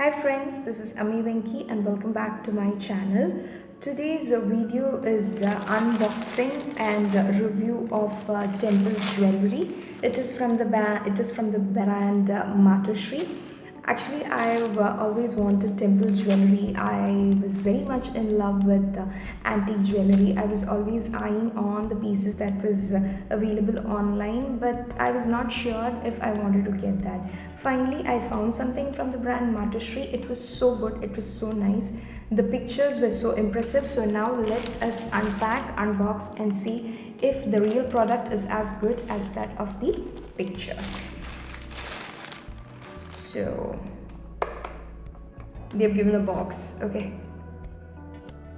Hi friends, this is AmiVenki and welcome back to my channel. Today's video is unboxing and review of temple jewelry. It is from the brand Matushri. Actually, I've always wanted temple jewelry. I was very much in love with antique jewelry. I was always eyeing on the pieces that was available online, but I was not sure if I wanted to get that. Finally, I found something from the brand Matushri. It was so good. It was so nice. The pictures were so impressive. So now let us unpack, unbox, and see if the real product is as good as that of the pictures. So they've given a box. Okay,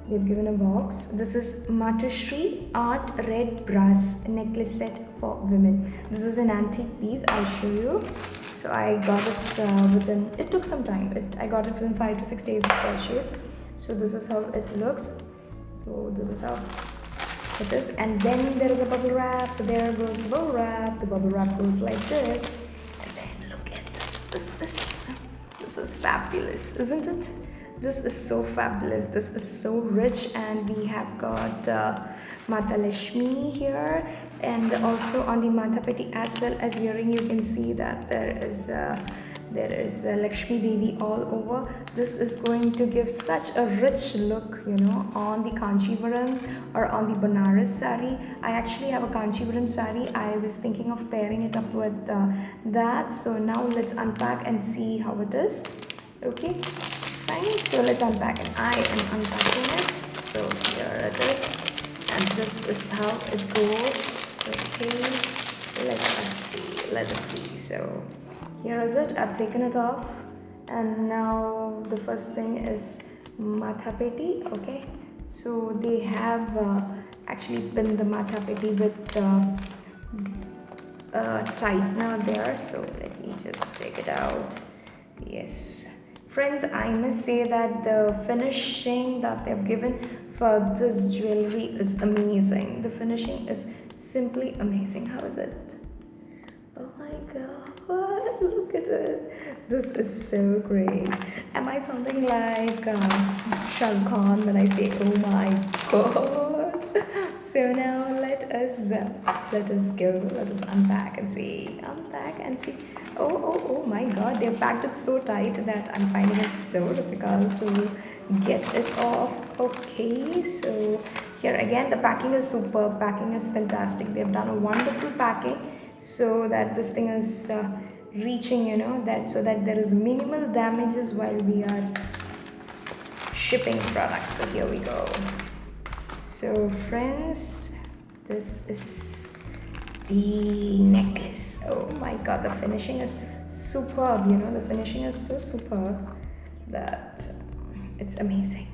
they've given a box. This is Matushri Art Red Brass Necklace Set for Women. This is an antique piece. I'll show you. So I got it within, it took some time. I got it within 5 to 6 days of purchase. So this is how it looks. So this is how it is. And then there is a bubble wrap. There goes the bubble wrap. The bubble wrap goes like this. And then look at this. This is fabulous, isn't it? This is so fabulous. This is so rich, and we have got Mata Lakshmi here, and also on the Mata Peti as well as earring, you can see that there is Lakshmi Devi all over. This is going to give such a rich look, on the Kanchivarams or on the Banaras sari. I actually have a Kanchivaram sari. I was thinking of pairing it up with that. So now let's unpack and see how it is. Okay, fine. So let's unpack it. I am unpacking it. So here it is, and this is how it goes. Okay, let us see. So here is it. I've taken it off, and now the first thing is Matha Peti. Okay, so they have actually pinned the Matha Peti with tightener there. So let me just take it out. Yes, friends, I must say that the finishing that they've given for this jewelry is amazing. The finishing is simply amazing. How is it? Oh my god, look at it. This is so great. Am I something like Shah Rukh Khan when I say oh my god? So now let us go. Let us unpack and see. Oh my god, they've packed it so tight that I'm finding it so difficult to get it off. Okay, so here again the packing is superb. Packing is fantastic. They've done a wonderful packing so that this thing is reaching, so that there is minimal damages while we are shipping products. So here we go. So friends, this is the necklace. Oh my god, the finishing is superb. The finishing is so superb that it's amazing.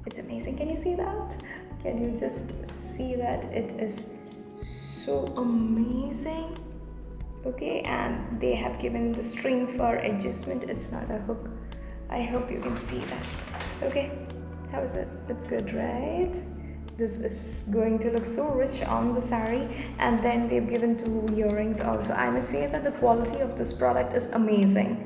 It's amazing. Can you see that? Can you just see that? It is so amazing. Okay, and they have given the string for adjustment. It's not a hook. I hope you can see that. Okay, how is it? It's good, right? This is going to look so rich on the sari, and then they've given 2 earrings also. I must say that the quality of this product is amazing.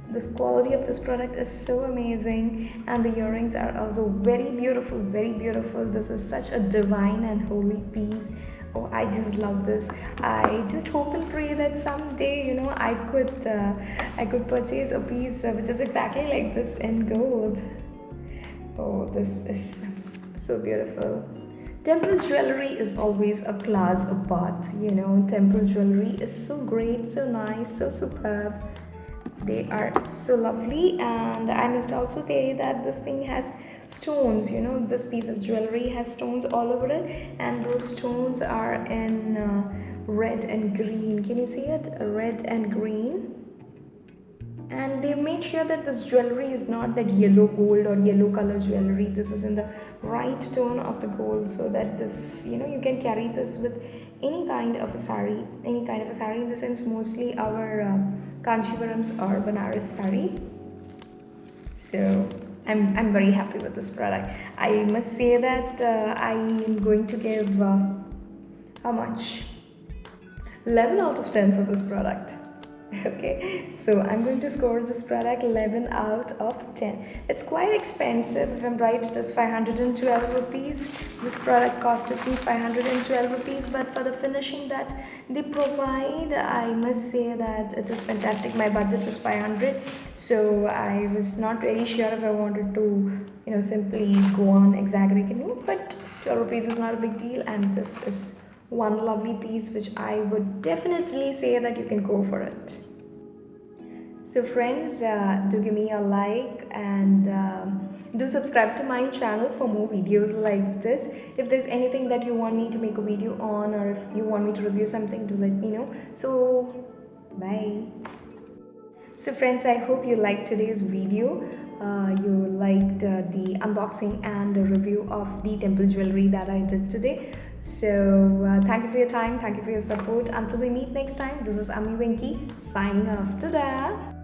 This quality of this product is so amazing, and the earrings are also very beautiful, very beautiful. This is such a divine and holy piece. Oh, I just love this. I just hope and pray that someday, I could purchase a piece which is exactly like this in gold. Oh, this is so beautiful. Temple jewelry is always a class apart. Temple jewelry is so great, so nice, so superb. They are so lovely, and I must also say that this thing has stones. This piece of jewelry has stones all over it, and those stones are in red and green. Can you see it? Red and green. And they made sure that this jewelry is not that yellow gold or yellow color jewelry. This is in the right tone of the gold, so that this, you can carry this with any kind of a sari. In the sense, mostly our Kanchivarams or Banaras sari. So I'm very happy with this product. I must say that I am going to give how much? 11 out of 10 for this product. Okay, so I'm going to score this product 11 out of 10. It's quite expensive. If I'm right, it is 512 rupees. This product costed me 512 rupees, but for the finishing that they provide, I must say that it is fantastic. My budget was 500, so I was not really sure if I wanted to, simply go on exaggerating, but 12 rupees is not a big deal, and this is one lovely piece which I would definitely say that you can go for it. So friends, do give me a like and do subscribe to my channel for more videos like this. If there's anything that you want me to make a video on, or if you want me to review something, do let me know. So bye. So friends, I hope you liked today's video. You liked the unboxing and the review of the temple jewelry that I did today. So thank you for your time, thank you for your support. Until we meet next time, this is AmiVenki signing off. Ta-da!